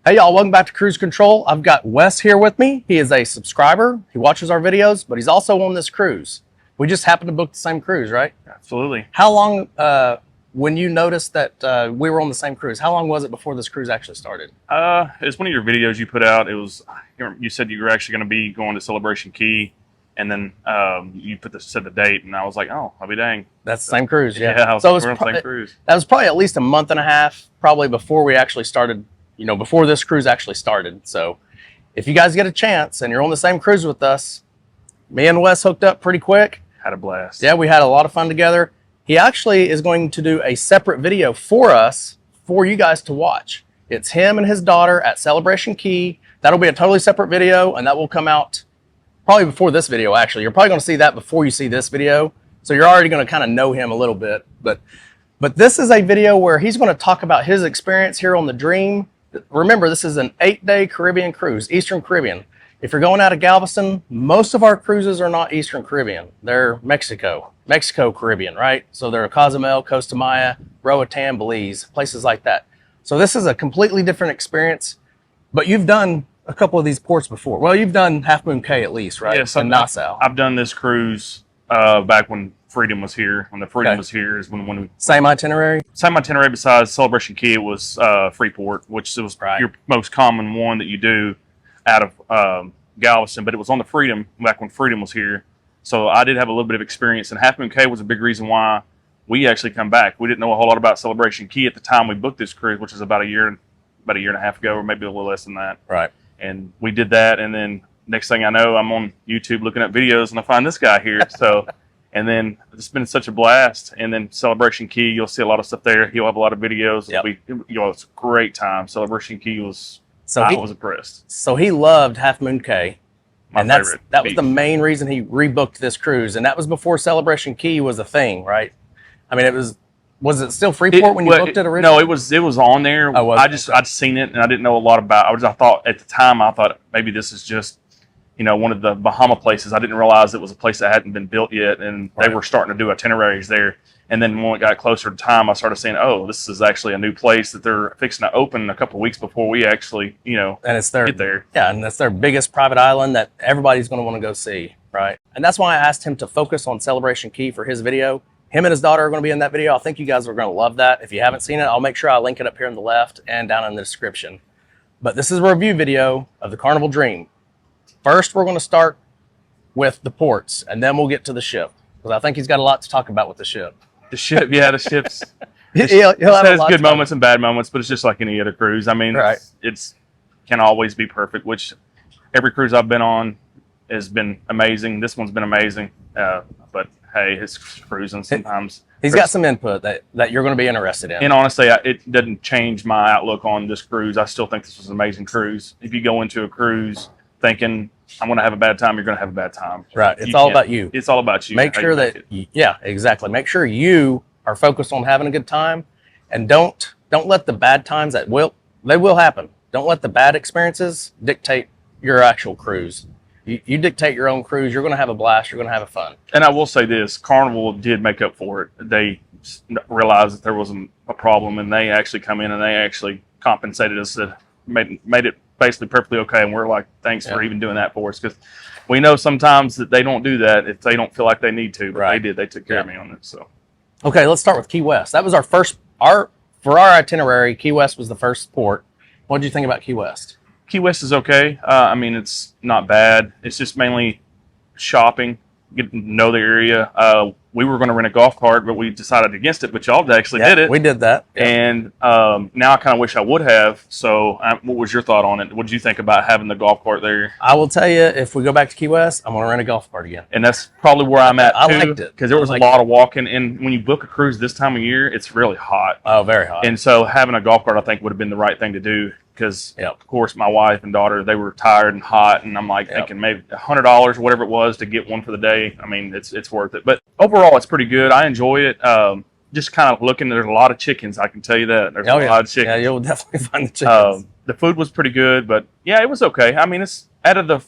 Hey y'all, welcome back to Cruise Control. I've got Wes here with me. He is a subscriber. He watches our videos, but he's also on this cruise. We just happened to book the same cruise, right? Absolutely. How long, when you noticed that we were on the same cruise, how long was it before this cruise actually started? It's one of your videos you put out. It was, you said you were actually going to be going to Celebration Key, and then you said the date, and I was like, oh, I'll be dang. That's the same cruise, yeah. Yeah, so we're on the same cruise. That was probably at least a month and a half, probably before we actually started, before this cruise actually started. So if you guys get a chance and you're on the same cruise with us, me and Wes hooked up pretty quick. Had a blast. Yeah, we had a lot of fun together. He actually is going to do a separate video for us, for you guys to watch. It's him and his daughter at Celebration Key. That'll be a totally separate video, and that will come out probably before this video, actually. You're probably going to see that before you see this video. So you're already going to kind of know him a little bit. But this is a video where he's going to talk about his experience here on the Dream. Remember, this is an 8-day Caribbean cruise, Eastern Caribbean. If you're going out of Galveston, most of our cruises are not Eastern Caribbean. They're Mexico Caribbean, right? So they're Cozumel, Costa Maya, Roatan, Belize, places like that. So this is a completely different experience, but you've done a couple of these ports before. Well, you've done Moon Cay at least, right? Yes, in Nassau. I've done this cruise back when Freedom was here. When the Freedom was here is when we... Same itinerary? Same itinerary besides Celebration Key. It was Freeport, which was your most common one that you do out of Galveston, but it was on the Freedom back when Freedom was here. So I did have a little bit of experience, and Moon Cay was a big reason why we actually come back. We didn't know a whole lot about Celebration Key at the time we booked this cruise, which is about a year and a half ago, or maybe a little less than that. Right. And we did that, and then next thing I know, I'm on YouTube looking at videos, and I find this guy here. So, and then it's been such a blast. And then Celebration Key, you'll see a lot of stuff there. He'll have a lot of videos. Yep. It's a great time. Celebration Key was. So I was impressed. So he loved Moon Cay. My favorite. That was the main reason he rebooked this cruise, and that was before Celebration Key was a thing, right? I mean, was it still Freeport when you booked it originally? No, it was on there. Oh, I'd seen it, and I didn't know a lot about it. I thought at the time, maybe this is just one of the Bahama places. I didn't realize it was a place that hadn't been built yet, and they were starting to do itineraries there. And then when it got closer to time, I started saying, "Oh, this is actually a new place that they're fixing to open a couple of weeks before we actually, and it's their, get there." Yeah, and that's their biggest private island that everybody's going to want to go see, right? And that's why I asked him to focus on Celebration Key for his video. Him and his daughter are going to be in that video. I think you guys are going to love that. If you haven't seen it, I'll make sure I link it up here on the left and down in the description. But this is a review video of the Carnival Dream. First, we're going to start with the ports, and then we'll get to the ship, because I think he's got a lot to talk about with the ship. The ship, yeah, the ship's. He'll have good moments and bad moments, but it's just like any other cruise. I mean, it's can always be perfect, which every cruise I've been on has been amazing. This one's been amazing, but hey, it's cruising sometimes. He's got some input that you're going to be interested in. And honestly, it doesn't change my outlook on this cruise. I still think this was an amazing cruise. If you go into a cruise thinking I'm going to have a bad time, you're going to have a bad time. Right. It's all about you. It's all about you. Make sure that, yeah, exactly. Make sure you are focused on having a good time, and don't let the bad times they will happen. Don't let the bad experiences dictate your actual cruise. You dictate your own cruise. You're going to have a blast. You're going to have fun. And I will say this, Carnival did make up for it. They realized that there wasn't a problem, and they actually come in and they actually compensated us, that made it basically perfectly okay. And we're like, thanks for even doing that for us, because we know sometimes that they don't do that if they don't feel like they need to, but they did. They took care of me on it. So, okay, let's start with Key West. That was for our itinerary. Key West was the first port. What did you think about Key West? Key West is okay. I mean, it's not bad. It's just mainly shopping, getting to know the area. We were going to rent a golf cart, but we decided against it. But y'all actually did it. We did that. Yeah. And now I kind of wish I would have. So what was your thought on it? What did you think about having the golf cart there? I will tell you, if we go back to Key West, I'm going to rent a golf cart again. And that's probably where I'm at, too. I liked it. Because there was a lot of walking. And when you book a cruise this time of year, it's really hot. Oh, very hot. And so having a golf cart, I think, would have been the right thing to do. Because, of course, my wife and daughter, they were tired and hot. And I'm like thinking maybe $100 or whatever it was to get one for the day. I mean, it's worth it. But overall, it's pretty good. I enjoy it. Just kind of looking, there's a lot of chickens. I can tell you that. There's a lot of chickens. Yeah, you'll definitely find the chickens. The food was pretty good. But, yeah, it was okay. I mean, it's out of the,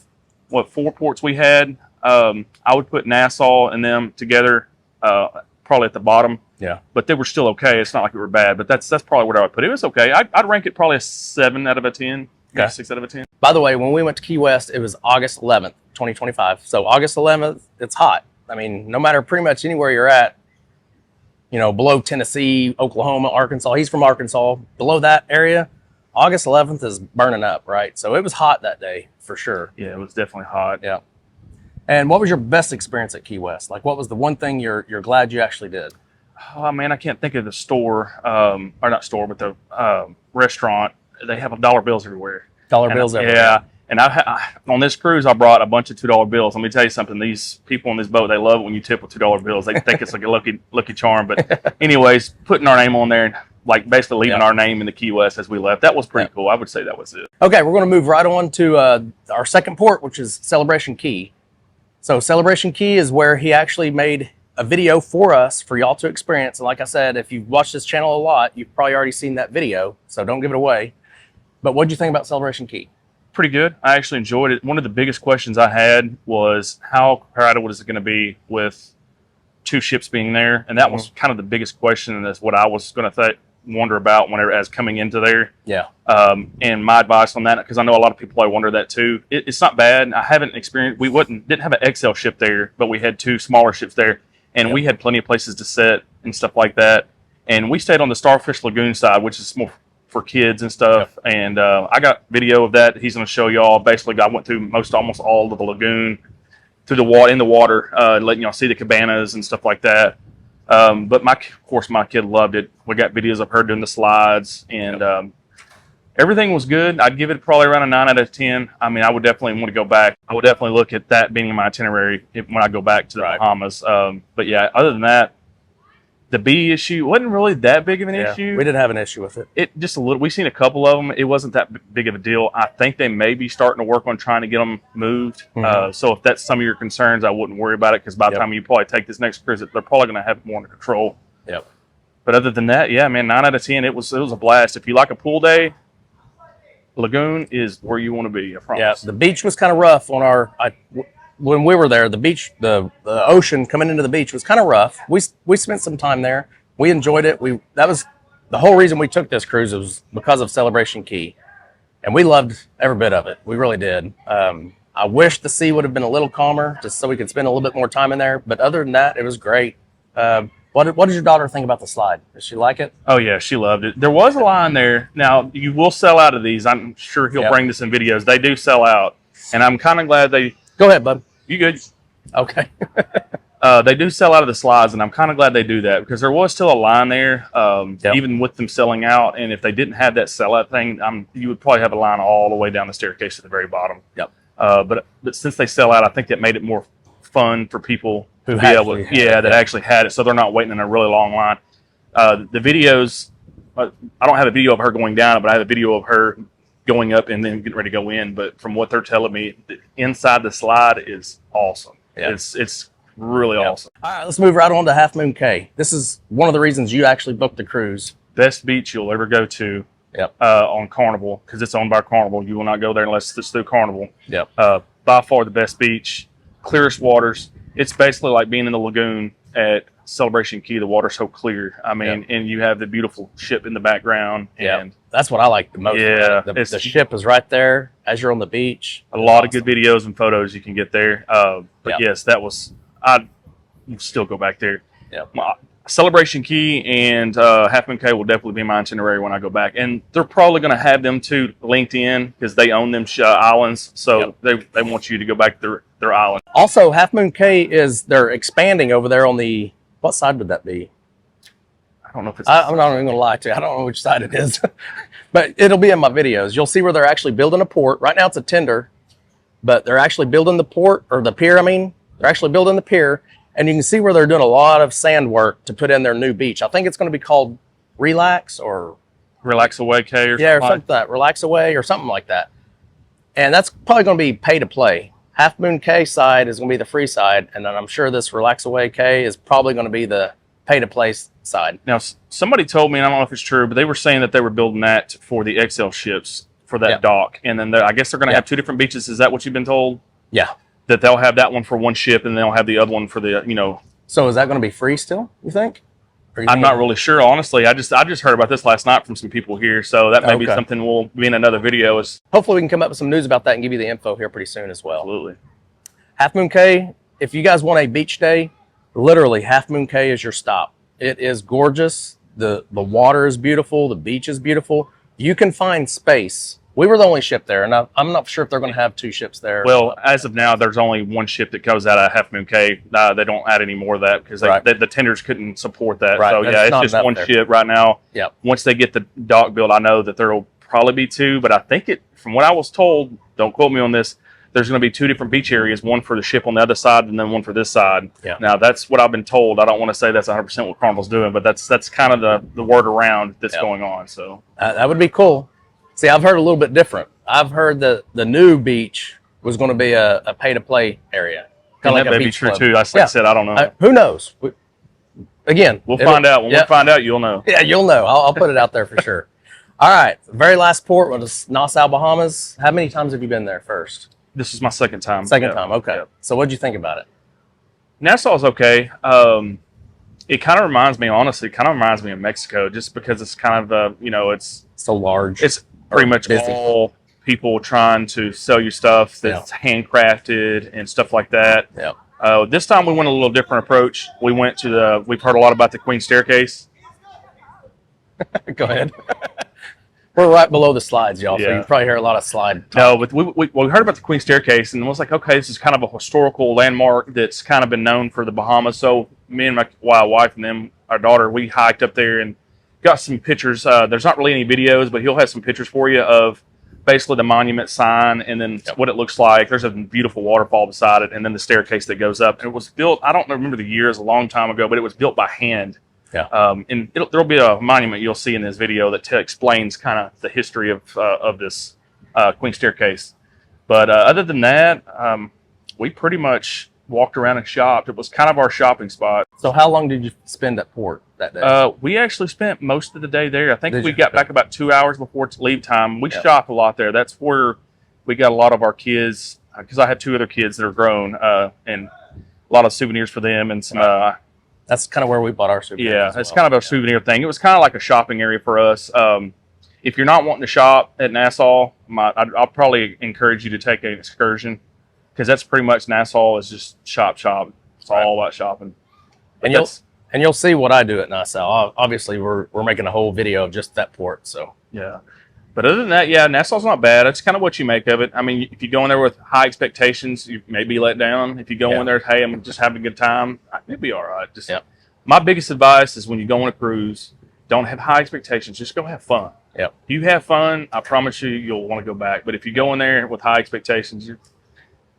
4 ports we had, I would put Nassau and them together probably at the bottom. Yeah. But they were still okay. It's not like they were bad, but that's probably where I would put it. It was okay. I'd rank it probably a 7 out of a 10, Okay. 6 out of a 10. By the way, when we went to Key West, it was August 11th, 2025. So August 11th, it's hot. I mean, no matter pretty much anywhere you're at, you know, below Tennessee, Oklahoma, Arkansas. He's from Arkansas. Below that area, August 11th is burning up, right? So it was hot that day for sure. Yeah, it was definitely hot. Yeah. And what was your best experience at Key West? Like, what was the one thing you're glad you actually did? Oh man, I can't think of the store, or not store, but the restaurant. They have dollar bills everywhere. Dollar bills everywhere. Yeah. And on this cruise, I brought a bunch of $2 bills. Let me tell you something. These people on this boat, they love it when you tip with $2 bills. They think it's like a lucky charm. But anyways, putting our name on there, and like basically leaving our name in the Key West as we left, that was pretty cool. I would say that was it. Okay, we're going to move right on to our second port, which is Celebration Key. So Celebration Key is where he actually made a video for us, for y'all to experience. And like I said, if you've watched this channel a lot, you've probably already seen that video, so don't give it away. But what did you think about Celebration Key? Pretty good. I actually enjoyed it. One of the biggest questions I had was how crowded was it going to be with 2 ships being there, and that was kind of the biggest question, and that's what I was going to wonder about whenever as coming into there. Yeah. And my advice on that, because I know a lot of people probably wonder that too. It's not bad. I haven't experienced. We didn't have an XL ship there, but we had 2 smaller ships there, and we had plenty of places to sit and stuff like that. And we stayed on the Starfish Lagoon side, which is more for kids and stuff. And I got video of that. He's going to show y'all. Basically, I went through almost all of the lagoon, through the water, in the water, letting y'all see the cabanas and stuff like that. But of course, my kid loved it. We got videos of her doing the slides, and everything was good. I'd give it probably around a 9 out of 10. I mean, I would definitely want to go back. I would definitely look at that being in my itinerary when I go back to the Bahamas. But yeah, other than that, the bee issue wasn't really that big of an issue. We didn't have an issue with it. It just a little. We've seen a couple of them. It wasn't that big of a deal. I think they may be starting to work on trying to get them moved. So if that's some of your concerns, I wouldn't worry about it, because by the time you probably take this next cruise, they're probably going to have it more under control. Yep. But other than that, yeah, man, 9 out of 10. It was a blast. If you like a pool day, Lagoon is where you want to be. I promise. Yeah, the beach was kind of rough on when we were there. The beach, the ocean coming into the beach was kind of rough. We spent some time there. We enjoyed it. That was the whole reason we took this cruise, was because of Celebration Key, and we loved every bit of it. We really did. I wish the sea would have been a little calmer, just so we could spend a little bit more time in there. But other than that, it was great. What did your daughter think about the slide? Did she like it? Oh yeah, she loved it. There was a line there. Now you will sell out of these. I'm sure he'll bring this in videos. They do sell out, and I'm kind of glad they. Go ahead, bud. You good? Okay. They do sell out of the slides, and I'm kind of glad they do that, because there was still a line there, even with them selling out. And if they didn't have that sellout thing, you would probably have a line all the way down the staircase to the very bottom. Yep. But since they sell out, I think that made it more fun for people who actually had it, so they're not waiting in a really long line. The videos, I don't have a video of her going down, but I have a video of her going up and then getting ready to go in. But from what they're telling me, inside the slide is awesome. Yeah. It's really awesome. All right, let's move right on to Half Moon Cay. This is one of the reasons you actually booked the cruise. Best beach you'll ever go to. Yep. On Carnival, because it's owned by Carnival. You will not go there unless it's through Carnival. Yep. By far the best beach, clearest waters. It's basically like being in the lagoon at Celebration Key. The water's so clear. I mean, and you have the beautiful ship in the background. And that's what I like the most. Yeah. The ship is right there as you're on the beach. A lot of good videos and photos you can get there. But yes, I'd still go back there. Yeah. Celebration Key and Half Moon Cay will definitely be my itinerary when I go back, and they're probably going to have them two linked in, because they own them islands, so they want you to go back to their island. Also, Half Moon Cay they're expanding over there on the, what side would that be? I don't know if it's. I'm not even going to lie to you. I don't know which side it is, but it'll be in my videos. You'll see where they're actually building a port. Right now it's a tender, but they're actually building the port, or the pier. I mean, they're actually building the pier. And you can see where they're doing a lot of sand work to put in their new beach. I think it's going to be called Relax or Relax Away Cay or something like that. Relax Away or something like that. And that's probably going to be pay to play. Half Moon Cay side is going to be the free side, and then I'm sure this Relax Away Cay is probably going to be the pay to play side. Now, somebody told me, and I don't know if it's true, but they were saying that they were building that for the XL ships for that dock, and then I guess they're going to have 2 different beaches. Is that what you've been told? Yeah. That they'll have that one for one ship, and they'll have the other one for the, So is that going to be free still, you think? I'm not really sure, honestly. I just heard about this last night from some people here, so that may be something we'll be in another video. Hopefully we can come up with some news about that and give you the info here pretty soon as well. Absolutely. Half Moon Cay, if you guys want a beach day, literally Half Moon Cay is your stop. It is gorgeous. The water is beautiful. The beach is beautiful. You can find space. We were the only ship there, and I'm not sure if they're going to have 2 ships there. Well, as of now, there's only 1 ship that goes out of Half Moon Cay. They don't add any more of that because the tenders couldn't support that. Right. So, yeah, it's just 1 ship right now. Yep. Once they get the dock built, I know that there will probably be 2, but I think from what I was told, don't quote me on this, there's going to be 2 different beach areas, one for the ship on the other side and then one for this side. Yeah. Now, that's what I've been told. I don't want to say that's 100% what Carnival's doing, but that's kind of the word around that's going on. So that would be cool. See, I've heard a little bit different. I've heard that the new beach was going to be a pay-to-play area. Kind of like that may be true, too. Like I said, I don't know. Who knows? We'll find out. When we find out, you'll know. Yeah, you'll know. I'll put it out there for sure. All right. The very last port was Nassau, Bahamas. How many times have you been there first? This is my second time. Second time, okay. Yep. So what'd you think about it? Nassau's okay. It kind of reminds me, honestly, of Mexico, just because it's kind of, it's so large. It's pretty much all people trying to sell you stuff that's handcrafted and stuff like that. Yeah. This time we went a little different approach. We've heard a lot about the Queen Staircase. Go ahead. We're right below the slides, y'all, so you probably hear a lot of slide talk. No, but we heard about the Queen Staircase, and it was like, okay, this is kind of a historical landmark that's kind of been known for the Bahamas. So me and my wife and them, our daughter, we hiked up there and got some pictures. There's not really any videos, but he'll have some pictures for you of basically the monument sign and then what it looks like. There's a beautiful waterfall beside it, and then the staircase that goes up. And it was built, I don't remember the year, it was a long time ago, but it was built by hand. Yeah. And there'll be a monument you'll see in this video that explains kind of the history of this Queen Staircase. But other than that, we pretty much walked around and shopped. It was kind of our shopping spot. So how long did you spend at port that day? We actually spent most of the day there. I think we got back about 2 hours before it's leave time. We shop a lot there. That's where we got a lot of our kids, because I have 2 other kids that are grown, and a lot of souvenirs for them and some... That's kind of where we bought our souvenirs. Yeah, it's kind of a souvenir thing. It was kind of like a shopping area for us. If you're not wanting to shop at Nassau, I'll probably encourage you to take an excursion, because that's pretty much Nassau is just shop. It's all about shopping. And you'll see what I do at Nassau. Obviously, we're making a whole video of just that port. So yeah. But other than that, yeah, Nassau's not bad. It's kind of what you make of it. I mean, if you go in there with high expectations, you may be let down. If you go in there, hey, I'm just having a good time, it'll be all right. My biggest advice is when you go on a cruise, don't have high expectations. Just go have fun. Yeah. If you have fun, I promise you'll want to go back. But if you go in there with high expectations,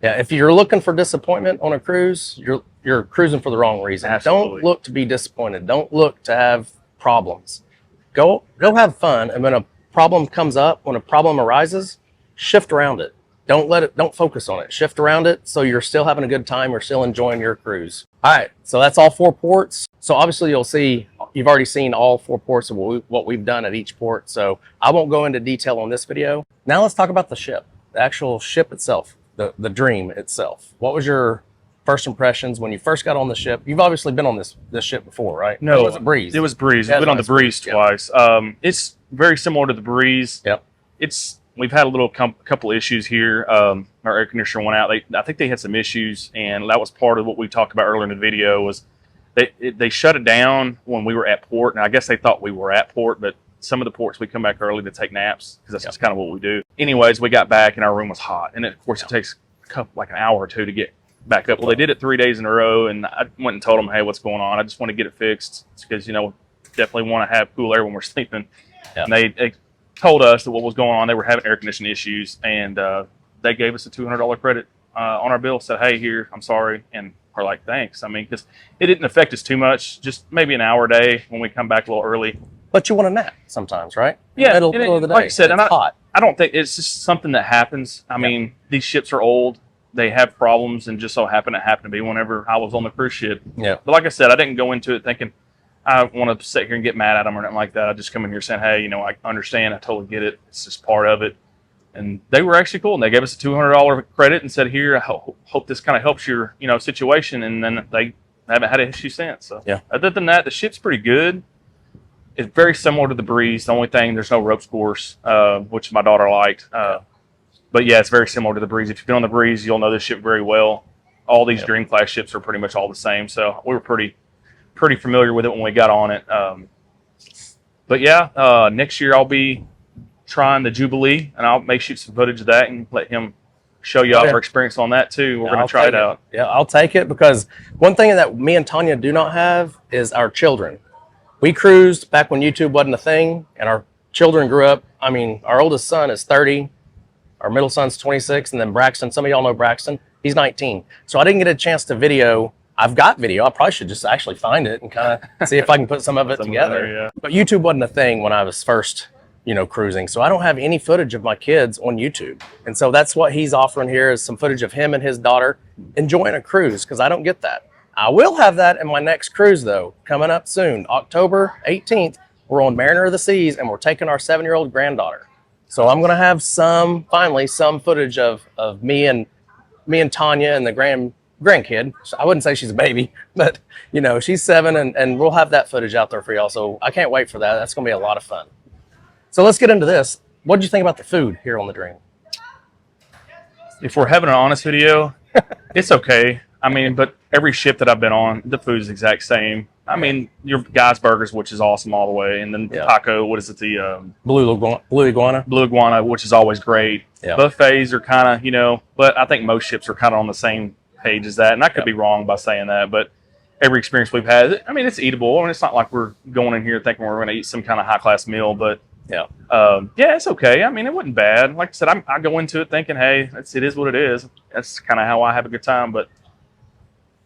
if you're looking for disappointment on a cruise, you're cruising for the wrong reason. Absolutely. Don't look to be disappointed. Don't look to have problems. Go have fun, and when a problem comes up, when a problem arises, shift around it. Don't focus on it. Shift around it so you're still having a good time. You're still enjoying your cruise. All right, so that's all 4 ports. So obviously you've already seen all 4 ports of what we've done at each port. So I won't go into detail on this video. Now let's talk about the ship, the actual ship itself, the Dream itself. What was your first impressions when you first got on the ship? You've obviously been on this ship before, right? No, or was it Breeze? It was Breeze. We've been on the Breeze twice. It's very similar to the Breeze. Yep. We've had a little couple issues here. Our air conditioner went out. I think they had some issues, and that was part of what we talked about earlier in the video. Was they shut it down when we were at port, and I guess they thought we were at port, but some of the ports we come back early to take naps because that's just kind of what we do. Anyways, we got back and our room was hot, and of course it takes like an hour or 2 to get back up. Well, they did it 3 days in a row, and I went and told them, hey, what's going on? I just want to get it fixed. It's because definitely want to have cool air when we're sleeping. Yeah. And they told us that what was going on, they were having air conditioning issues, and they gave us a $200 credit on our bill. Said, hey, here, I'm sorry, and we're like, thanks. I mean, because it didn't affect us too much, just maybe an hour a day when we come back a little early. But you want to nap sometimes, right? Yeah, middle of the day. Like I said, it's hot. I don't think it's just something that happens. I mean, these ships are old. They have problems, and just so happened to be whenever I was on the cruise ship. Yeah. But like I said, I didn't go into it thinking I want to sit here and get mad at them or anything like that. I just come in here saying, hey, I understand. I totally get it. It's just part of it. And they were actually cool. And they gave us a $200 credit and said, here, I hope this kind of helps your, situation. And then they I haven't had an issue since. So Yeah. other than that, the ship's pretty good. It's very similar to the Breeze. The only thing, there's no ropes course, which my daughter liked. But yeah, it's very similar to the Breeze. If you've been on the Breeze, you'll know this ship very well. All these Dream class ships are pretty much all the same. So we were pretty familiar with it when we got on it. But yeah, next year I'll be trying the Jubilee, and I may shoot some footage of that and let him show you all our experience on that too. We're going to try it out. Yeah, I'll take it, because one thing that me and Tonya do not have is our children. We cruised back when YouTube wasn't a thing, and our children grew up. I mean, our oldest son is 30, our middle son's 26, and then Braxton, some of y'all know Braxton, he's 19. So I didn't get a chance to video. I've got video. I probably should just actually find it and kind of see if I can put some of it together. Yeah. But YouTube wasn't a thing when I was first, cruising. So I don't have any footage of my kids on YouTube. And so that's what he's offering here, is some footage of him and his daughter enjoying a cruise, because I don't get that. I will have that in my next cruise, though, coming up soon. October 18th, we're on Mariner of the Seas, and we're taking our 7-year-old granddaughter. So I'm going to have finally some footage of me and Tonya and the grandkid. I wouldn't say she's a baby, but, she's 7, and we'll have that footage out there for y'all. So I can't wait for that. That's going to be a lot of fun. So let's get into this. What did you think about the food here on the Dream? If we're having an honest video, it's okay. I mean, but every ship that I've been on, the food is the exact same. I mean, your Guys Burgers, which is awesome all the way, and then taco. What is it? The Blue Iguana. Blue Iguana, which is always great. Yeah. Buffets are kind of, but I think most ships are kind of on the same page as that, and I could be wrong by saying that, but every experience we've had, I mean, it's eatable. I mean, it's not like we're going in here thinking we're going to eat some kind of high class meal, but it's okay. I mean, it wasn't bad. Like I said, I go into it thinking, hey, it is what it is. That's kind of how I have a good time. But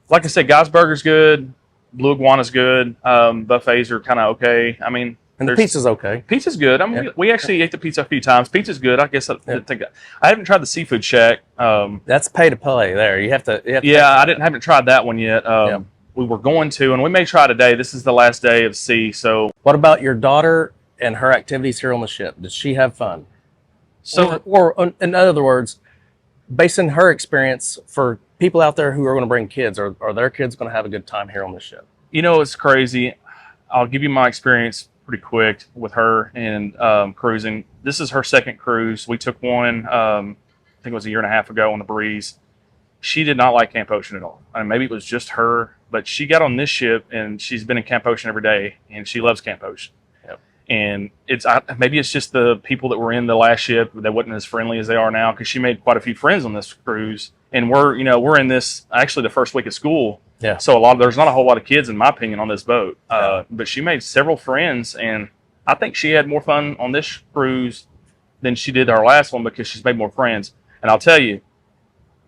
like I said, Guys Burger's good. Blue Iguana's good. Buffets are kind of okay. I mean, and the pizza's okay. Pizza's good. I mean, we actually ate the pizza a few times. Pizza's good. I guess I haven't tried the Seafood Shack. That's pay to play there. You have to haven't tried that one yet. We were going to, and we may try today. This is the last day of sea. So what about your daughter and her activities here on the ship? Did she have fun? So, or in other words, based on her experience, for people out there who are going to bring kids, are their kids going to have a good time here on the ship? It's crazy. I'll give you my experience pretty quick with her and cruising. This is her second cruise. We took one, I think it was a year and a half ago on the Breeze. She did not like Camp Ocean at all. I mean, maybe it was just her, but she got on this ship and she's been in Camp Ocean every day, and she loves Camp Ocean. And maybe it's just the people that were in the last ship that wasn't as friendly as they are now, because she made quite a few friends on this cruise. And we're in this actually the first week of school. Yeah. So there's not a whole lot of kids, in my opinion, on this boat. But she made several friends, and I think she had more fun on this cruise than she did our last one, because she's made more friends. And I'll tell you,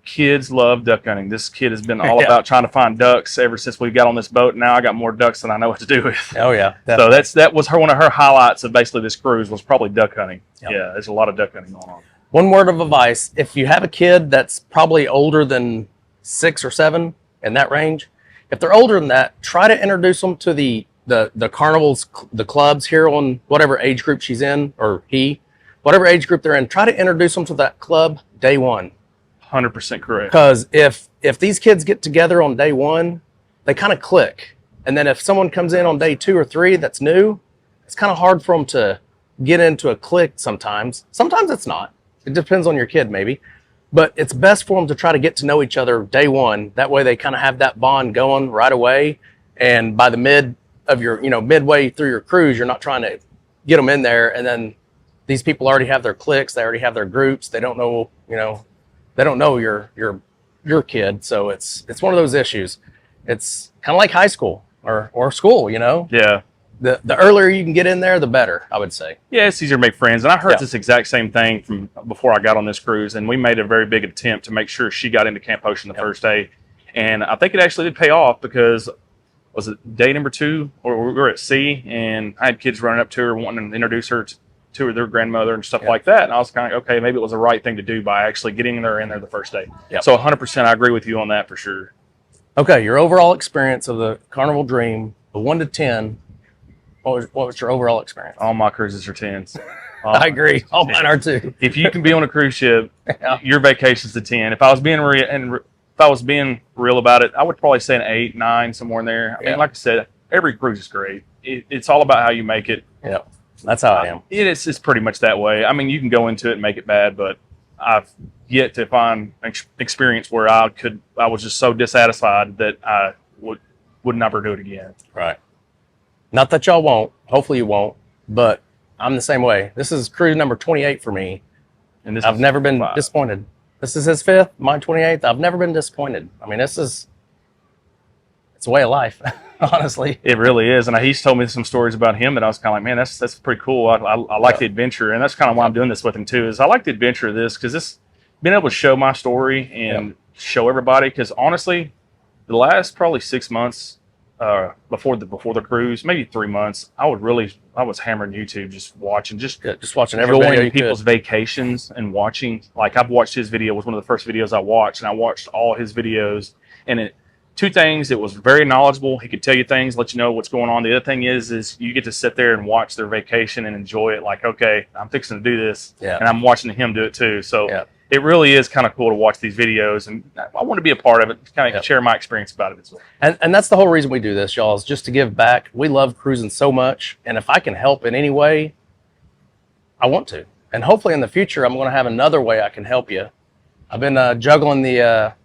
kids love duck hunting. This kid has been all about trying to find ducks ever since we got on this boat. Now I got more ducks than I know what to do with. Oh yeah. Definitely. So that was one of her highlights of basically this cruise, was probably duck hunting. Yep. Yeah, there's a lot of duck hunting going on. One word of advice: if you have a kid that's probably older than 6 or 7, in that range, if they're older than that, try to introduce them to the carnivals, the clubs here on whatever age group she's in, or he, whatever age group they're in. Try to introduce them to that club day one. 100% correct. Because if these kids get together on day one, they kind of click. And then if someone comes in on day 2 or 3 that's new, it's kind of hard for them to get into a clique sometimes. Sometimes it's not. It depends on your kid maybe. But it's best for them to try to get to know each other day one. That way they kind of have that bond going right away. And by the midway through your cruise, you're not trying to get them in there. And then these people already have their cliques. They already have their groups. They don't know, they don't know your kid. So it's one of those issues. It's kind of like high school or school, Yeah. The earlier you can get in there, the better, I would say. Yeah, it's easier to make friends. And I heard this exact same thing from before I got on this cruise. And we made a very big attempt to make sure she got into Camp Ocean the first day. And I think it actually did pay off, because was it day number 2, or we were at sea, and I had kids running up to her wanting to introduce her to their grandmother and stuff like that. And I was kind of, okay, maybe it was the right thing to do by actually getting her in there the first day. Yep. So 100% I agree with you on that for sure. Okay, your overall experience of the Carnival Dream, a 1 to 10, what was your overall experience? All my cruises are 10s. I agree. All mine are too. If you can be on a cruise ship, your vacation's a 10. If I was being if I was being real about it, I would probably say an 8, 9, somewhere in there. I mean, like I said, every cruise is great. It's all about how you make it. Yeah, that's how I am. It's pretty much that way. I mean, you can go into it and make it bad, but I've yet to find an experience where I was just so dissatisfied that I would never do it again. Right. Not that y'all won't. Hopefully you won't. But I'm the same way. This is cruise number 28 for me, and I've never been disappointed. This is his 5th, mine 28th. I've never been disappointed. I mean, it's a way of life, honestly. It really is. And he's told me some stories about him that I was kind of like, man, that's pretty cool. I like the adventure, and that's kind of why I'm doing this with him too. Is I like the adventure of this because this being able to show my story and show everybody. Because honestly, the last probably 6 months before the cruise, maybe 3 months, I was hammering YouTube, just watching every video people's vacations and watching. Like I've watched his video, was one of the first videos I watched, and I watched all his videos. And two things, it was very knowledgeable. He could tell you things, let you know what's going on. The other thing is you get to sit there and watch their vacation and enjoy it. Like, okay, I'm fixing to do this, and I'm watching him do it too. So it really is kind of cool to watch these videos, and I want to be a part of it, kind of share my experience about it as well. And that's the whole reason we do this, y'all, is just to give back. We love cruising so much, and if I can help in any way, I want to. And hopefully in the future, I'm going to have another way I can help you. I've been juggling the,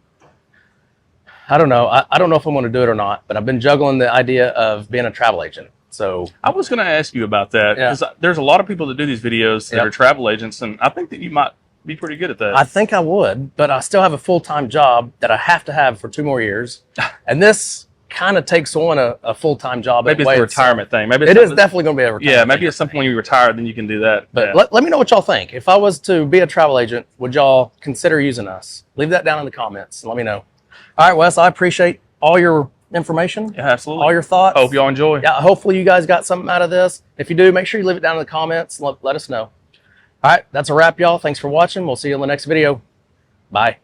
I don't know if I'm going to do it or not, but I've been juggling the idea of being a travel agent. So I was going to ask you about that, because there's a lot of people that do these videos that are travel agents, and I think that you might be pretty good at that. I think I would, but I still have a full-time job that I have to have for 2 more years. And this kind of takes on a full-time job. Maybe it's a retirement thing. Maybe it is definitely going to be a retirement thing. Maybe it's something when you retire, then you can do that. But let me know what y'all think. If I was to be a travel agent, would y'all consider using us? Leave that down in the comments and let me know. All right, Wes, I appreciate all your information. Yeah, absolutely. All your thoughts. Hope y'all enjoy. Yeah, hopefully you guys got something out of this. If you do, make sure you leave it down in the comments. Let us know. All right, that's a wrap, y'all. Thanks for watching. We'll see you in the next video. Bye.